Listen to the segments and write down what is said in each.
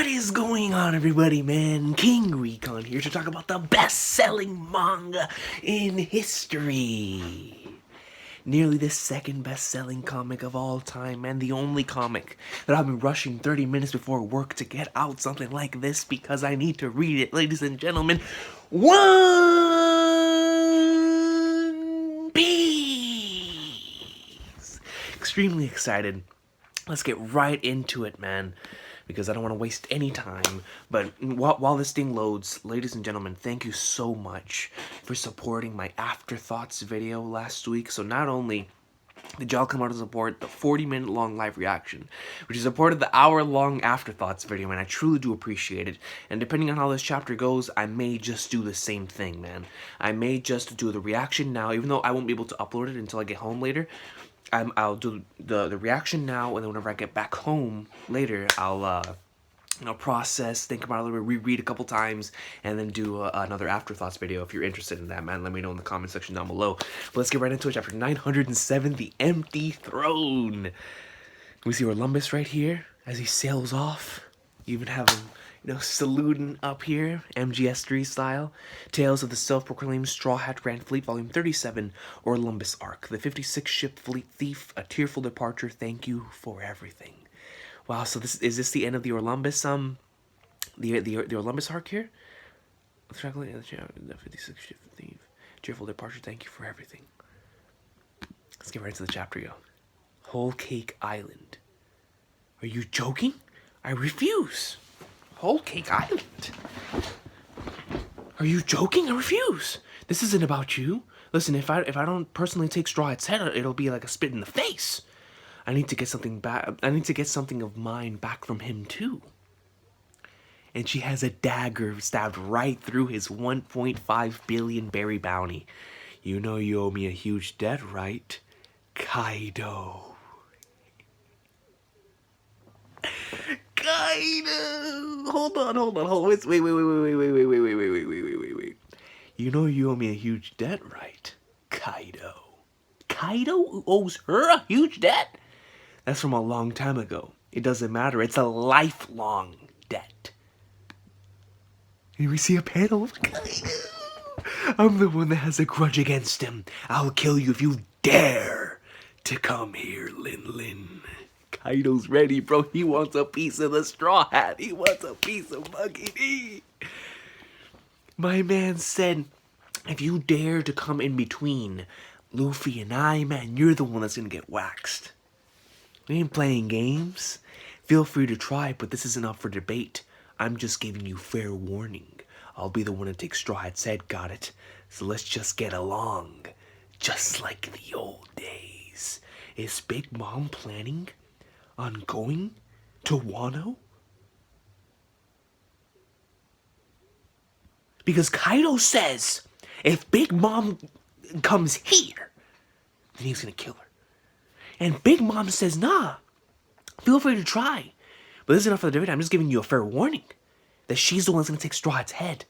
is going on, everybody, man? King Recon here to talk about the best-selling manga in history. Nearly the second best-selling comic of all time, and the only comic that I've been rushing 30 minutes before work to get out something like this because I need to read it, ladies and gentlemen. One Piece! Extremely excited. Let's get right into it, man, because I don't want to waste any time. But while this thing loads, ladies and gentlemen, thank you so much for supporting my Afterthoughts video last week. So not only did y'all come out to support the 40-minute long live reaction, which is supported the hour-long Afterthoughts video, and I truly do appreciate it. And depending on how this chapter goes, I may just do the same thing, man. I may just do the reaction now, even though I won't be able to upload it until I get home later. I'll do the reaction now, and then whenever I get back home later, I'll process, think about it a little bit, reread a couple times, and then do another Afterthoughts video. If you're interested in that, man, let me know in the comment section down below. But let's get right into it. Chapter 907, The Empty Throne. We see Olympus right here as he sails off. You even have him, saluting up here, MGS3 style. Tales of the Self-Proclaimed Straw Hat Grand Fleet, Volume 37, Olympus Arc. The 56-ship fleet thief, a tearful departure, thank you for everything. Wow, so is this the end of the Olympus, the Olympus arc here? The 56-ship thief, tearful departure, thank you for everything. Let's get right into the chapter, yo. Whole Cake Island. Are you joking? I refuse. Whole Cake Island. Are you joking? I refuse. This isn't about you. Listen, if I don't personally take Straw Hat's head, it'll be like a spit in the face. I need to get something back. I need to get something of mine back from him too. And she has a dagger stabbed right through his 1.5 billion berry bounty. You know you owe me a huge debt, right? Kaido. Kaido! Hold on. Wait. You know you owe me a huge debt, right? Kaido. Kaido owes her a huge debt? That's from a long time ago. It doesn't matter. It's a lifelong debt. And we see a panel of Kaido. I'm the one that has a grudge against him. I'll kill you if you dare to come here, Lin. Kaido's ready, bro. He wants a piece of the Straw Hat. He wants a piece of Monkey D. My man said, if you dare to come in between Luffy and I, man, you're the one that's gonna get waxed. We ain't playing games. Feel free to try, but this isn't up for debate. I'm just giving you fair warning. I'll be the one to take Straw Hat's head, got it? So let's just get along. Just like the old days. Is Big Mom planning on going to Wano? Because Kaido says if Big Mom comes here, then he's gonna kill her. And Big Mom says, nah, feel free to try. But this is enough for the debate. I'm just giving you a fair warning that she's the one that's gonna take Straw Hat's head.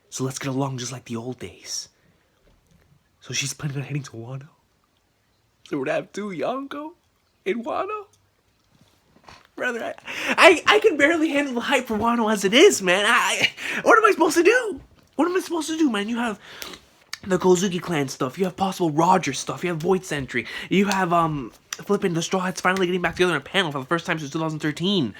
So let's get along just like the old days. So she's planning on heading to Wano. So we're gonna have two Yonko in Wano. Brother, I can barely handle the hype for Wano as it is, man. What am I supposed to do? What am I supposed to do, man? You have the Kozuki clan stuff. You have possible Roger stuff. You have Void Sentry. You have, flipping the Straw Hats finally getting back together in a panel for the first time since 2013.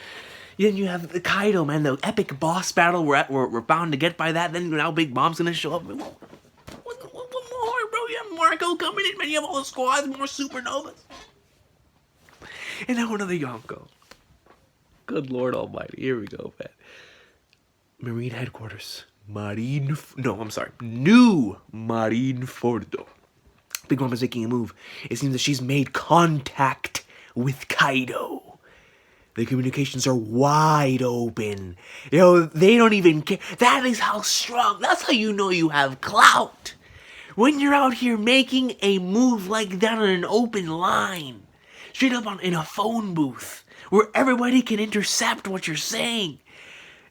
Then you have the Kaido, man, the epic boss battle. We're bound to get by that. Then now Big Mom's gonna show up. What more, bro? You have Marco coming in, man. You have all the squads, more supernovas. And now another Yonko. Good Lord Almighty. Here we go, man. Marine headquarters. New Marine Fordo. Big Mom is making a move. It seems that she's made contact with Kaido. The communications are wide open. They don't even care. That is how strong. That's how you know you have clout. When you're out here making a move like that on an open line. Straight up in a phone booth. Where everybody can intercept what you're saying.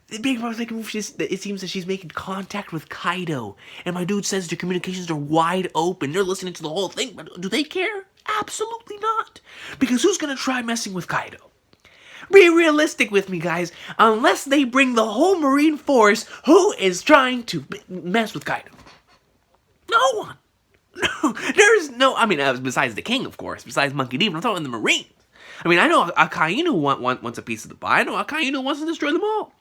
The Big Mom's making a move. It seems that she's making contact with Kaido. And my dude says their communications are wide open. They're listening to the whole thing. But do they care? Absolutely not. Because who's going to try messing with Kaido? Be realistic with me, guys. Unless they bring the whole Marine Force, who is trying to mess with Kaido? No one. No, there's no. I mean, besides the king, of course. Besides Monkey D, but I'm talking the Marines. I mean, I know Akainu wants a piece of the pie. I know Akainu wants to destroy them all.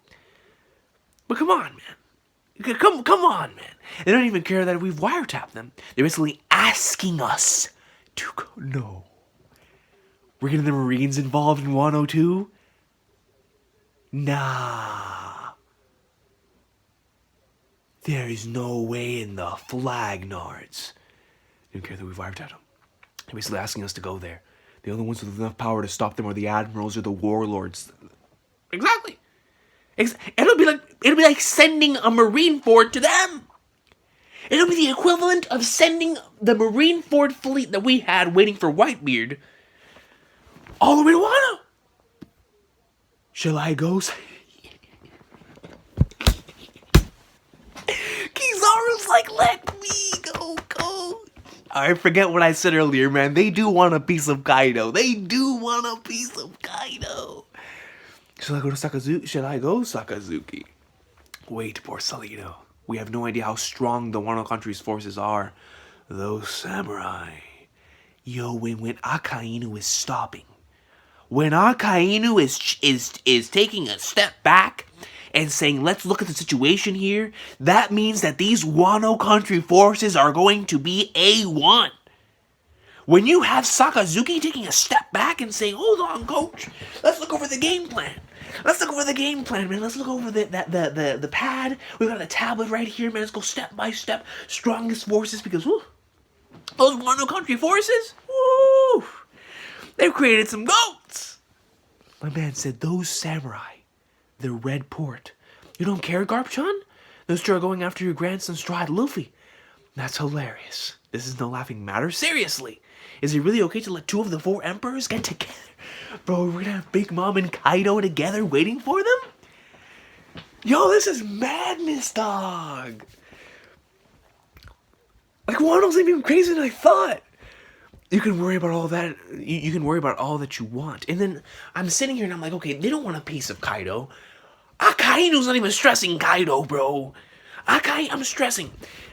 But come on, man. Come on, man. They don't even care that we've wiretapped them. They're basically asking us to go. No. We're getting the Marines involved in 102? Nah. There is no way in the Flagnards. They don't care that we've wiretapped them. They're basically asking us to go there. The only ones with enough power to stop them are the admirals or the warlords. Exactly. It'll be like sending a Marine fort to them. It'll be the equivalent of sending the Marine fort fleet that we had waiting for Whitebeard all the way to Wano. Shall I go? Kizaru's like, let me go. I forget what I said earlier, man. They do want a piece of Kaido. Shall I go, Sakazuki? Wait, Borsalino. We have no idea how strong the Wano country's forces are. Those samurai. Yo, when Akainu is stopping. When Akainu is taking a step back and saying, let's look at the situation here, that means that these Wano country forces are going to be A1. When you have Sakazuki taking a step back and saying, hold on, coach, let's look over the game plan. Man. Let's look over the pad. We got a tablet right here, man. Let's go step by step. Strongest forces, because whew, those Wano country forces, woo, they've created some goats. My man said, those samurai, the Red Port. You don't care, Garp-chan? Those two are going after your grandson Stride Luffy. That's hilarious. This is no laughing matter. Seriously. Is it really okay to let 2 of the 4 emperors get together? Bro, we're gonna have Big Mom and Kaido together waiting for them? Yo, this is madness, dog. Like, Wano's even crazier than I thought. You can worry about all that. You can worry about all that you want. And then I'm sitting here and I'm like, okay, they don't want a piece of Kaido. Akainu's not even stressing Kaido, bro. I'm stressing.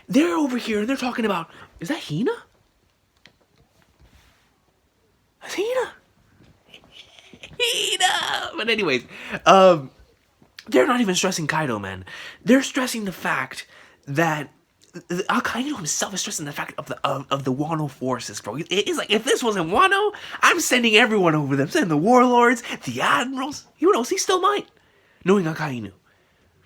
They're over here and they're talking about, is that Hina? That's Hina. Hina. But anyways, they're not even stressing Kaido, man. They're stressing the fact that Akainu himself is stressing the fact of the Wano forces, bro. It's like, if this wasn't Wano, I'm sending everyone over them. I'm sending the warlords, the admirals. Who knows? He still might, knowing Akainu.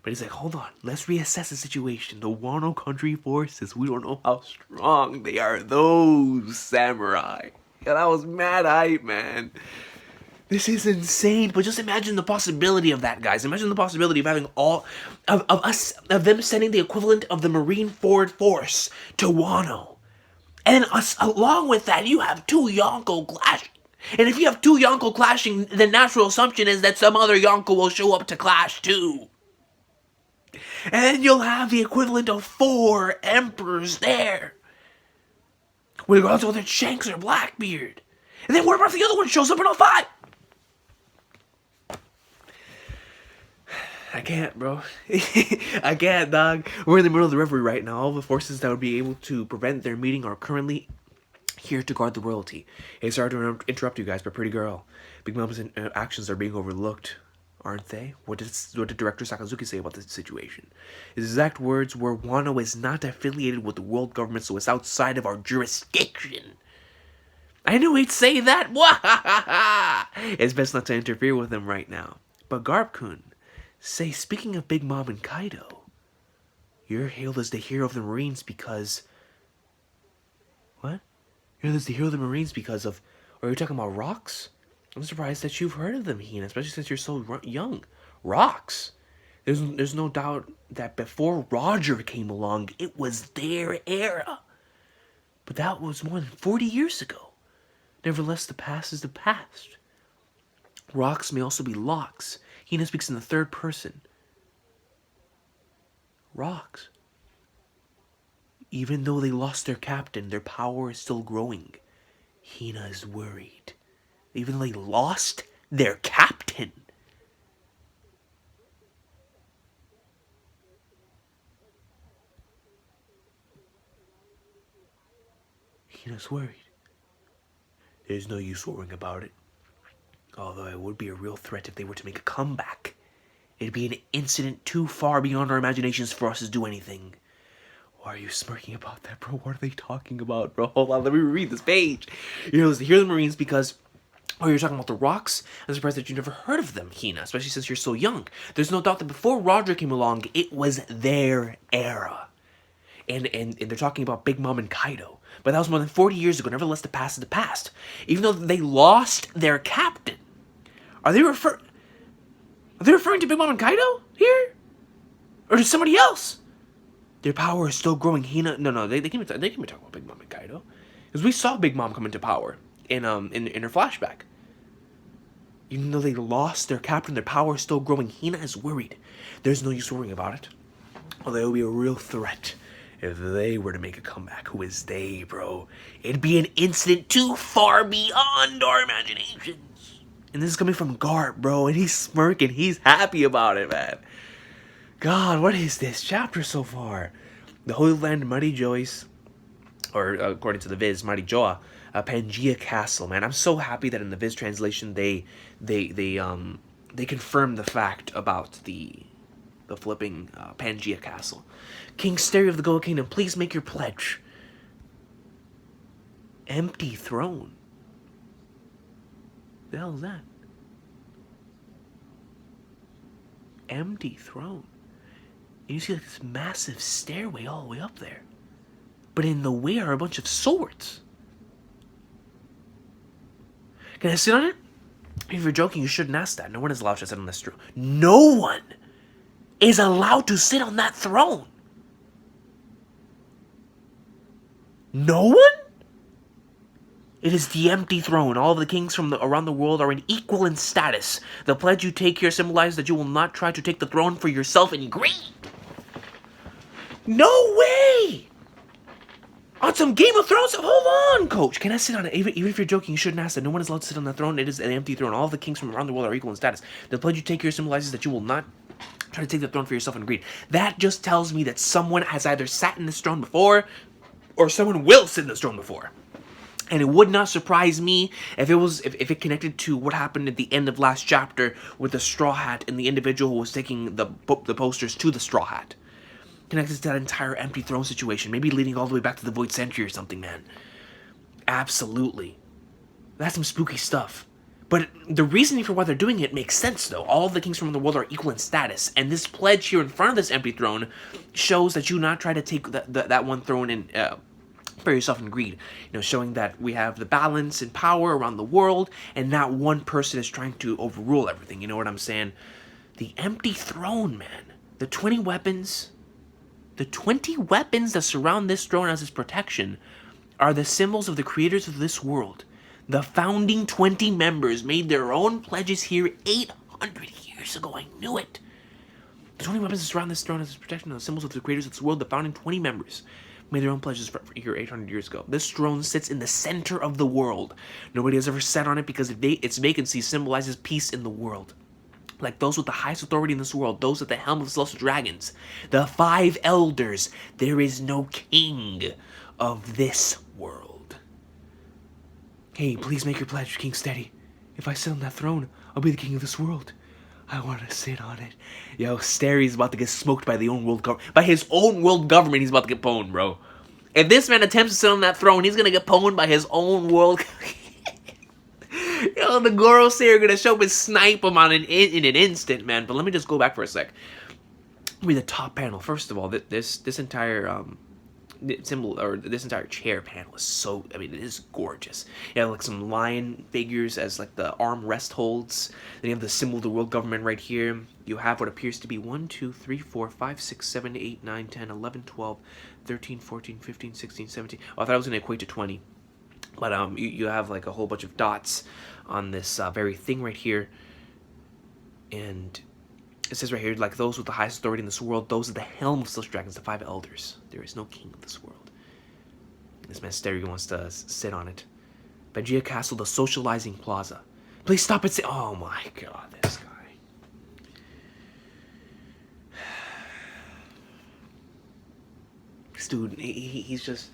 But he's like, hold on, let's reassess the situation. The Wano country forces, we don't know how strong they are. Those samurai. Yeah, that was mad hype, man. This is insane, but just imagine the possibility of that, guys. Imagine the possibility of having all of them sending the equivalent of the Marine Forward Force to Wano. And along with that, you have 2 Yonko clashing. And if you have 2 Yonko clashing, the natural assumption is that some other Yonko will show up to clash too. And then you'll have the equivalent of 4 emperors there. Regardless of whether it's Shanks or Blackbeard. And then what about if the other one shows up in all 5? I can't, bro. I can't, dog. We're in the middle of the reverie right now. All the forces that would be able to prevent their meeting are currently here to guard the royalty. Hey, sorry to interrupt you guys, but pretty girl, Big Mom's actions are being overlooked, aren't they? What did Director Sakazuki say about this situation? His exact words were, Wano is not affiliated with the world government, so it's outside of our jurisdiction. I knew he'd say that. It's best not to interfere with him right now. But Garp-kun, say, speaking of Big Mom and Kaido, you're hailed as the hero of the Marines because... What? You're hailed as the hero of the Marines because of... Are you talking about rocks? I'm surprised that you've heard of them, Hina, especially since you're so young. Rocks? There's no doubt that before Roger came along, it was their era. But that was more than 40 years ago. Nevertheless, the past is the past. Rocks may also be locks. Hina speaks in the 3rd person. Rocks. Even though they lost their captain, their power is still growing. Hina is worried. Even though they lost their captain, Hina's worried. There's no use worrying about it. Although it would be a real threat if they were to make a comeback. It'd be an incident too far beyond our imaginations for us to do anything. Why are you smirking about that, bro? What are they talking about, bro? Hold on, let me read this page. Hear the Marines because... Oh, you're talking about the rocks? I'm surprised that you never heard of them, Hina, especially since you're so young. There's no doubt that before Roger came along, it was their era. And they're talking about Big Mom and Kaido. But that was more than 40 years ago. Nevertheless, the past is the past. Even though they lost their captain. Are they referring to Big Mom and Kaido here? Or to somebody else? Their power is still growing. Hina... No, they can be talking about Big Mom and Kaido. Because we saw Big Mom come into power in her flashback. Even though they lost their captain, their power is still growing. Hina is worried. There's no use worrying about it. Although it would be a real threat if they were to make a comeback. Who is they, bro? It'd be an incident too far beyond our imaginations. And this is coming from Garp, bro. And he's smirking. He's happy about it, man. God, what is this chapter so far? The Holy Land, Mighty Joyce, or according to the Viz, Mighty Joa, Pangea Castle, man. I'm so happy that in the Viz translation they confirmed the fact about the flipping Pangea Castle. King Sterry of the Goa Kingdom, please make your pledge. Empty throne. The hell is that? Empty throne. And you see like this massive stairway all the way up there. But in the way are a bunch of swords. Can I sit on it? If you're joking, you shouldn't ask that. No one is allowed to sit on this throne. No one is allowed to sit on that throne. No one? It is the empty throne. All of the kings from around the world are equal in status. The pledge you take here symbolizes that you will not try to take the throne for yourself in greed. No way! On some Game of Thrones? Hold on, coach. Can I sit on it? Even if you're joking, you shouldn't ask that. No one is allowed to sit on that throne. It is an empty throne. All of the kings from around the world are equal in status. The pledge you take here symbolizes that you will not try to take the throne for yourself in greed. That just tells me that someone has either sat in this throne before, or someone will sit in this throne before. And it would not surprise me if it connected to what happened at the end of last chapter with the Straw Hat and the individual who was taking the posters to the Straw Hat. Connected to that entire empty throne situation. Maybe leading all the way back to the Void Century or something, man. Absolutely. That's some spooky stuff. But the reasoning for why they're doing it makes sense, though. All of the kings from the world are equal in status. And this pledge here in front of this empty throne shows that you not try to take that one throne in... for yourself in greed, showing that we have the balance and power around the world, and not one person is trying to overrule everything. You know what I'm saying? The empty throne, man. The 20 weapons that surround this throne as its protection are the symbols of the creators of this world. The founding 20 members made their own pledges here 800 years ago. I knew it. The 20 weapons that surround this throne as its protection are the symbols of the creators of this world. The founding 20 members made their own pledges for here 800 years ago. This throne sits in the center of the world. Nobody has ever sat on it because its vacancy symbolizes peace in the world. Like those with the highest authority in this world, those at the helm of the celestial dragons, the 5 elders, there is no king of this world. Hey, please make your pledge, King Steady. If I sit on that throne, I'll be the king of this world. I want to sit on it. Yo, Sterry's about to get smoked by his own world government. He's about to get pwned, bro. If this man attempts to sit on that throne, he's gonna get pwned by his own world. Yo, the Gorosair are gonna show up and snipe him in an instant, man. But let me just go back for a sec. Read the top panel. First of all, this entire symbol, or this entire chair panel is so, it is gorgeous. You have like some lion figures as like the arm rest holds. Then you have the symbol of the world government right here. You have what appears to be 1, 2, 3, 4, 5, 6, 7, 8, 9, 10, 11, 12, 13, 14, 15, 16, 17. Oh, I thought I was going to equate to 20. But you have like a whole bunch of dots on this very thing right here. And it says right here, like those with the highest authority in this world, those at the helm of celestial dragons, the 5 elders. There is no king of this world. This man Sterry wants to sit on it. Pangea Castle, the socializing plaza. Please stop it. Oh my god, this guy. This dude, he's just...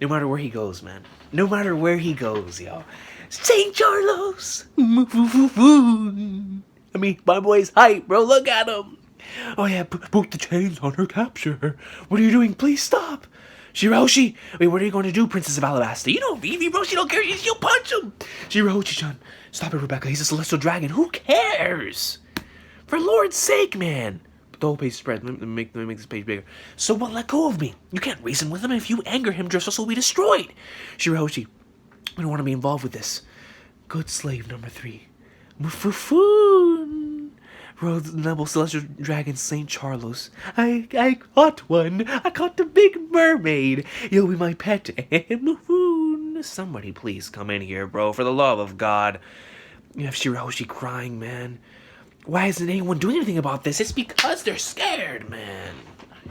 No matter where he goes, man. No matter where he goes, yo. St. Charlos! I mean, my boy's hype, bro. Look at him. Oh, yeah, put the chains on her, capture her. What are you doing? Please stop. Shirahoshi! Wait, what are you going to do, Princess of Alabasta? You know Vivi, bro. She don't care. She'll punch him. Shirahoshi-chan. Stop it, Rebecca. He's a celestial dragon. Who cares? For Lord's sake, man. The whole page spread. Let me make this page bigger. So what? Let go of me. You can't reason with him. If you anger him, Dressrosa will be destroyed. Shirahoshi, we don't want to be involved with this. Good slave number 3. Mufufoon. Rode the noble celestial dragon St. Charlos. I caught one. I caught the big mermaid. You'll be my pet. Mufoon. Somebody please come in here, bro. For the love of God. You have Shirahoshi crying, man. Why isn't anyone doing anything about this? It's because they're scared, man.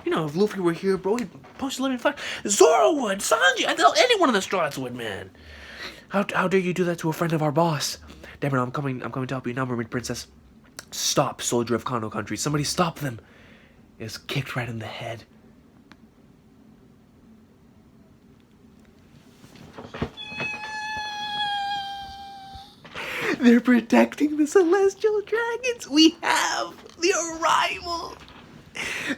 You know, if Luffy were here, bro, he'd punch the living fuck. Zoro would, Sanji, I tell anyone in the Straws would, man. How dare you do that to a friend of our boss? Damn it, I'm coming to help you now, Mermaid Princess. Stop, soldier of Kano country. Somebody stop them. Is kicked right in the head. They're protecting the celestial dragons. We have the arrival.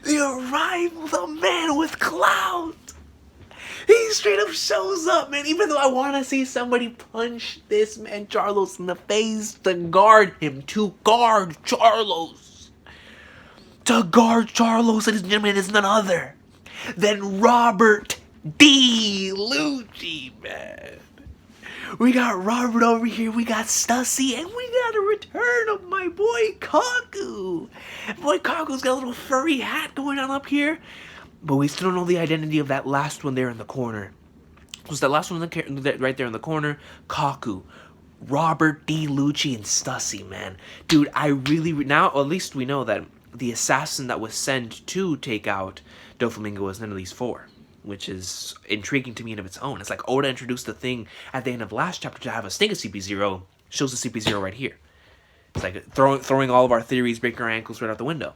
The arrival, the man with CLOUT. He straight up shows up, man. Even though I want to see somebody punch this man Charlos in the face to guard him. To guard Charlos. To guard Charlos, ladies and gentlemen, is none other than Robert D. Lucci, man. We got Robert over here, we got Stussy, and we got a return of my boy Kaku. Boy Kaku's got a little furry hat going on up here, but we still don't know the identity of that last one there in the corner. Was that last one right there in the corner? Kaku. Robert D. Lucci and Stussy, man. Dude, I really, now at least we know that the assassin that was sent to take out Doflamingo was none of these 4. Which is intriguing to me in of its own. It's like Oda introduced the thing at the end of last chapter to have a sting of CP0, shows the CP0 right here. It's like throwing all of our theories, breaking our ankles right out the window.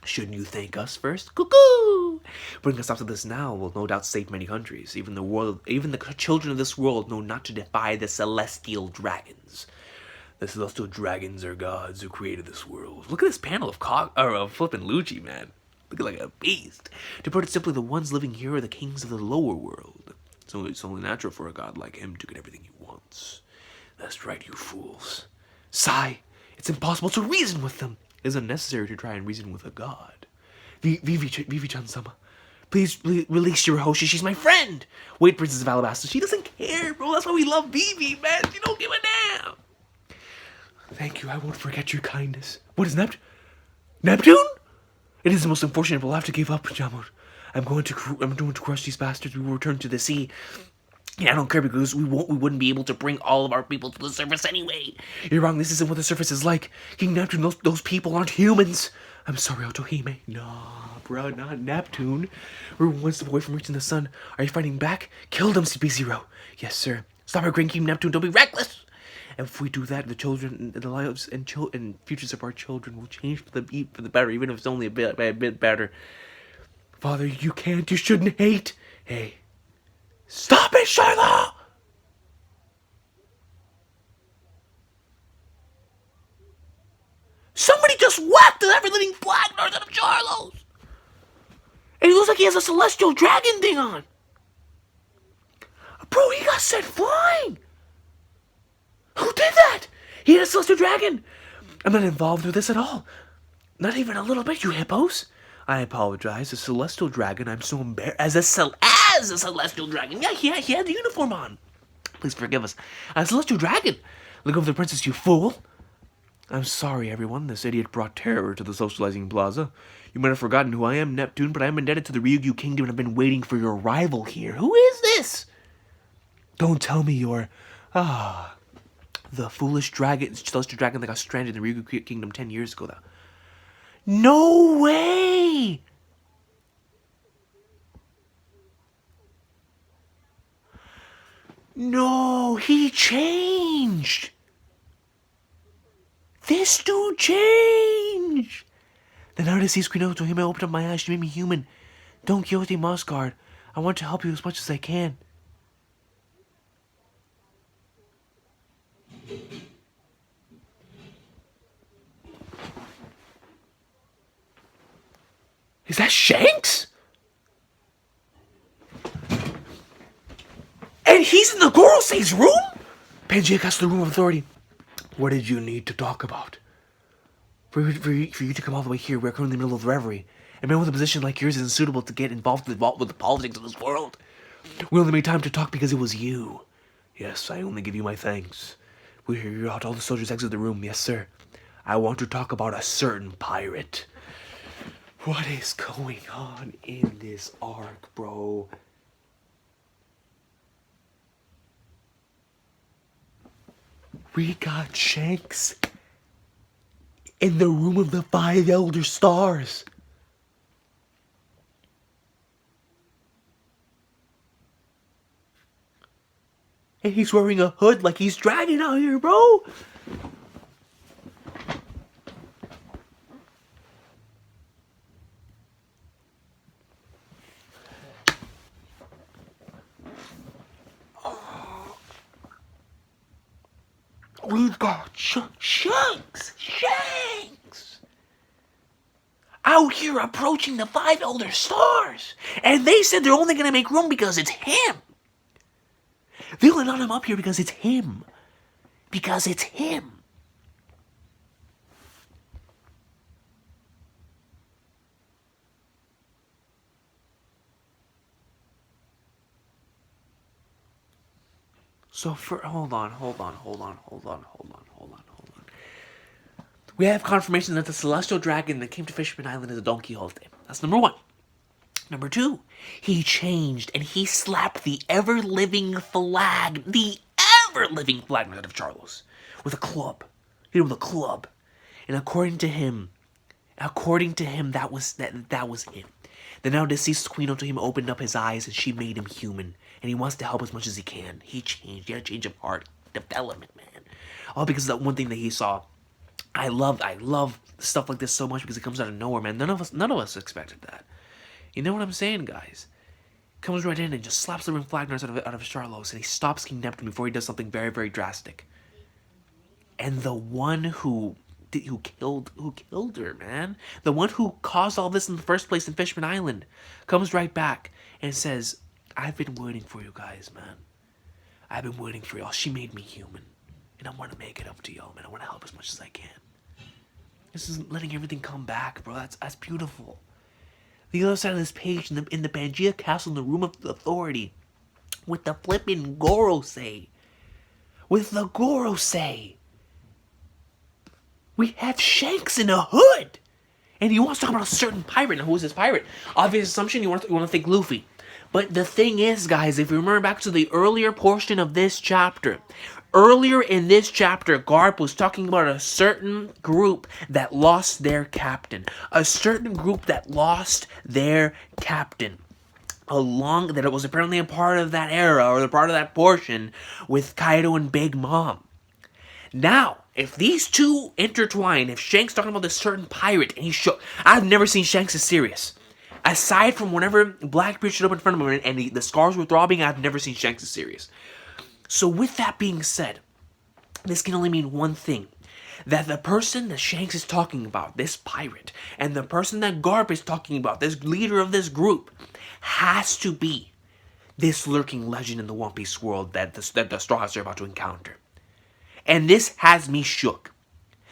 Shouldn't you thank us first? Cuckoo! Bring us up to this now will no doubt save many countries. Even the children of this world know not to defy the celestial dragons. The celestial dragons are gods who created this world. Look at this panel of flippin' Lucci, man. Looking like a beast. To put it simply, the ones living here are the kings of the lower world. So it's only natural for a god like him to get everything he wants. That's right, you fools. Sigh, it's impossible to reason with them. It is unnecessary to try and reason with a god. Vivi-chan-sama, please release Shirahoshi. She's my friend. Wait, Princess of Alabasta. She doesn't care, bro. That's why we love Vivi, man. She don't give a damn. Thank you. I won't forget your kindness. What is Neptune? It is the most unfortunate, but we'll have to give up, Jamot. I'm going to crush these bastards. We will return to the sea. Yeah, I don't care because we wouldn't be able to bring all of our people to the surface anyway. You're wrong. This isn't what the surface is like. King Neptune, those people aren't humans. I'm sorry, Otohime. Nah, bro, not Neptune. We're one step away from reaching the sun. Are you fighting back? Kill them, CP0. Yes, sir. Stop our Grand King Neptune. Don't be reckless. And if we do that, the children, the lives and futures of our children will change for the better, even if it's only a bit better. Father, you shouldn't hate. Hey, stop it, Shiloh! Somebody just whacked the ever-living black nurse out of Charlos! And he looks like he has a celestial dragon thing on. Bro, he got sent flying! Who did that? He had a celestial dragon. I'm not involved with this at all. Not even a little bit, you hippos. I apologize. A celestial dragon. I'm so embarrassed. As a celestial dragon. Yeah, he had the uniform on. Please forgive us. A celestial dragon. Look over the princess, you fool. I'm sorry, everyone. This idiot brought terror to the socializing plaza. You might have forgotten who I am, Neptune, but I am indebted to the Ryukyu Kingdom and I've been waiting for your arrival here. Who is this? Don't tell me you're... the foolish celestial dragon that got stranded in the Ryukyu Kingdom 10 years ago. No way! No, he changed! This dude changed! The night I see Screen Otohime opened up my eyes, she made me human. Don Quixote Mossguard, I want to help you as much as I can. Is that Shanks? And he's in the Gorosei's room? Pangea goes to the room of authority. What did you need to talk about? For you to come all the way here, we're currently in the middle of reverie. A man with a position like yours isn't suitable to get involved with the politics of this world. We only made time to talk because it was you. Yes, I only give you my thanks. We hear you out. All the soldiers exit the room. Yes, sir. I want to talk about a certain pirate. What is going on in this arc, bro? We got Shanks in the room of the 5 Elder Stars. And he's wearing a hood like he's dragging out here, bro. We've got Shanks out here approaching the 5 Elder Stars. And they said they're only going to make room because it's him. They only let him up here because it's him. Because it's him. So hold on. We have confirmation that the celestial dragon that came to Fishman Island is a Don Quixote. That's number 1. Number 2, he changed and he slapped the ever-living flag out of Charlos with a club. Hit him with a club. And according to him, that was him. The now deceased queen unto him opened up his eyes and she made him human. And he wants to help as much as he can. He changed. He had a change of heart. Development, man. All because of that one thing that he saw. I love stuff like this so much because it comes out of nowhere, man. None of us expected that. You know what I'm saying, guys? Comes right in and just slaps the ring flagners out of Charlos, and he stops King Neptune before he does something very, very drastic. And the one who killed her, man, the one who caused all this in the first place in Fishman Island, comes right back and says, "I've been waiting for you guys, man. I've been waiting for y'all. She made me human, and I want to make it up to y'all, man. I want to help as much as I can." This is letting everything come back, bro. That's beautiful. The other side of this page, in the Pangea Castle, in the Room of Authority, with the flippin' Gorosei. With the Gorosei. We have Shanks in a hood. And he wants to talk about a certain pirate. Now, who is this pirate? Obvious assumption, you want to think Luffy. But the thing is, guys, if you remember back to the earlier portion of this chapter, earlier in this chapter, Garp was talking about a certain group that lost their captain. A certain group that lost their captain. That it was apparently a part of that era, or a part of that portion, with Kaido and Big Mom. Now, if these two intertwine, if Shanks talking about this certain pirate, and he's shook, I've never seen Shanks as serious. Aside from whenever Blackbeard showed up in front of him and the scars were throbbing, I've never seen Shanks as serious. So with that being said, this can only mean one thing. That the person that Shanks is talking about, this pirate, and the person that Garp is talking about, this leader of this group, has to be this lurking legend in the One Piece world that the Straw Hats are about to encounter. And this has me shook.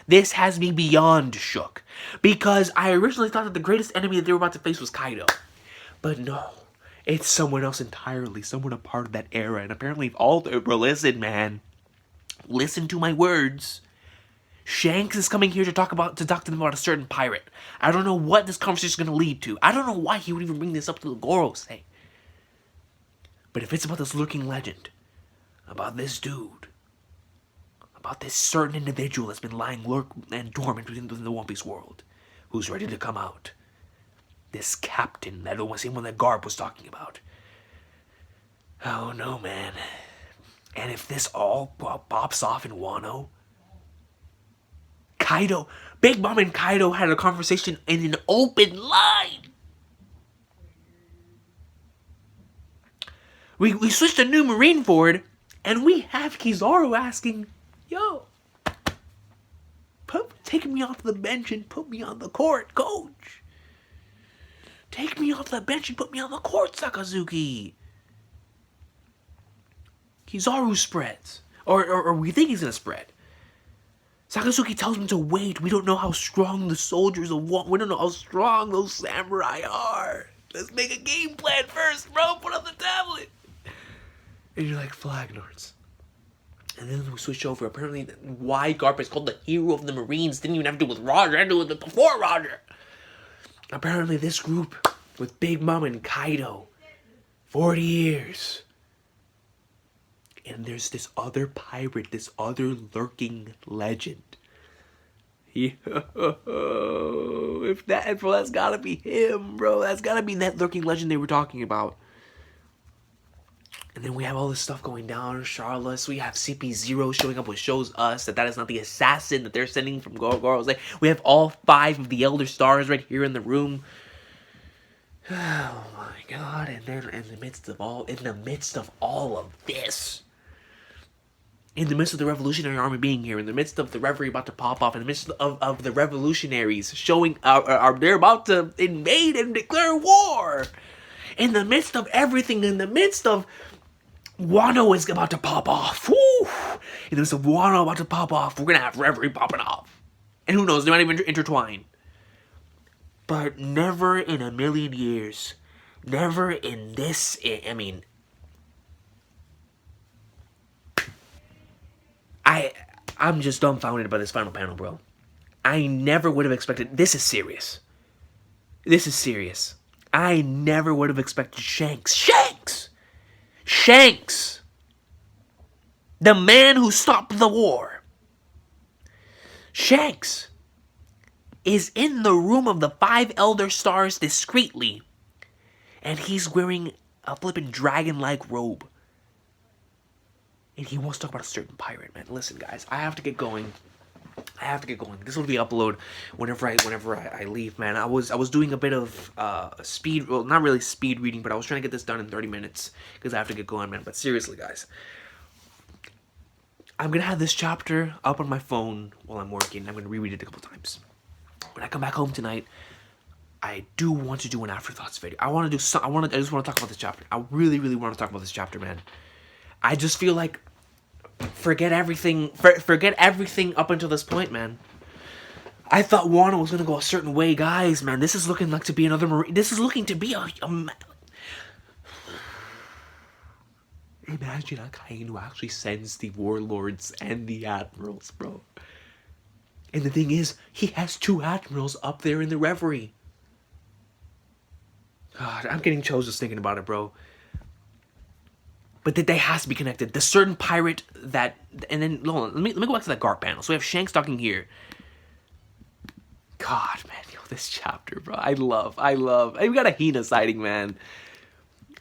This has me beyond shook. Because I originally thought that the greatest enemy that they were about to face was Kaido. But no. It's someone else entirely. Someone a part of that era. And apparently bro, listen, man. Listen to my words. Shanks is coming here to talk to them about a certain pirate. I don't know what this conversation is going to lead to. I don't know why he would even bring this up to the Gorosei. But if it's about this lurking legend, about this dude, about this certain individual that's been lying and dormant within the One Piece world, who's ready to come out, this captain, that same one that Garp was talking about. Oh no, man. And if this all pops off in Wano, Big Mom and Kaido had a conversation in an open line. We switched to New Marineford, and we have Kizaru asking, "Yo, take me off the bench and put me on the court, coach." Take me off the bench and put me on the court, Sakazuki. Kizaru spreads. Or we think he's gonna spread. Sakazuki tells him to wait. We don't know how strong the soldiers of one. We don't know how strong those samurai are. Let's make a game plan first, bro. Put on the tablet. And you're like, Flagnards. And then we switch over. Apparently, why Garp is called the hero of the Marines didn't even have to do with Roger. It had to do with it before Roger. Apparently, this group with Big Mom and Kaido, 40 years. And there's this other pirate, this other lurking legend. If that's gotta be him, bro. That's gotta be that lurking legend they were talking about. And then we have all this stuff going down. Charlos, we have CP0 showing up, which shows us that is not the assassin that they're sending from Goro's. Like, we have all 5 of the Elder Stars right here in the room. Oh my god! And then in the midst of all of this. In the midst of the Revolutionary Army being here, in the midst of the reverie about to pop off, in the midst of the revolutionaries showing, they're about to invade and declare war. In the midst of everything, in the midst of Wano is about to pop off. Woo! In the midst of Wano about to pop off, we're gonna have reverie popping off. And who knows, they might even intertwine. But never in a million years, never in this, I mean, I'm just dumbfounded by this final panel, bro. I never would have expected... This is serious. This is serious. I never would have expected Shanks! The man who stopped the war. Shanks is in the room of the 5 Elder Stars discreetly. And he's wearing a flippin' dragon-like robe. And he wants to talk about a certain pirate, man. Listen, guys, I have to get going. This will be upload whenever I leave, man. I was doing a bit of speed, well, not really speed reading, but I was trying to get this done in 30 minutes because I have to get going, man. But seriously, guys, I'm gonna have this chapter up on my phone while I'm working. I'm gonna reread it a couple times. When I come back home tonight, I do want to do an afterthoughts video. I just want to talk about this chapter. I really want to talk about this chapter, man. I just feel like forget everything up until this point, man. I thought Wano was gonna go a certain way, guys, man. This is looking like to be another Marine. This is looking to be a imagine Akainu actually sends the warlords and the admirals, bro. And the thing is, he has 2 admirals up there in the reverie. God, I'm getting chills just thinking about it, bro. But they has to be connected. The certain pirate that... And then, hold on, let me go back to that Garp panel. So we have Shanks talking here. God, man, this chapter, bro. I love. We got a Hina sighting, man.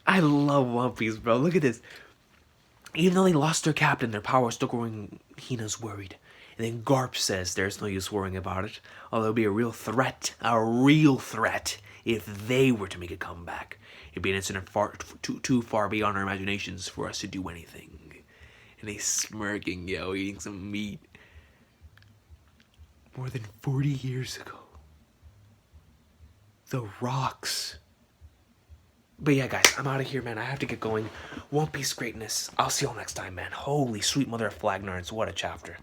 I love One Piece, bro. Look at this. Even though they lost their captain, their power is still growing. Hina's worried. And then Garp says there's no use worrying about it. Although it would be a real threat, if they were to make a comeback. It'd be an incident too far beyond our imaginations for us to do anything. And he's smirking, eating some meat. More than 40 years ago. The rocks. But yeah, guys, I'm out of here, man. I have to get going. One Piece greatness. I'll see y'all next time, man. Holy sweet mother of Flagnards. What a chapter.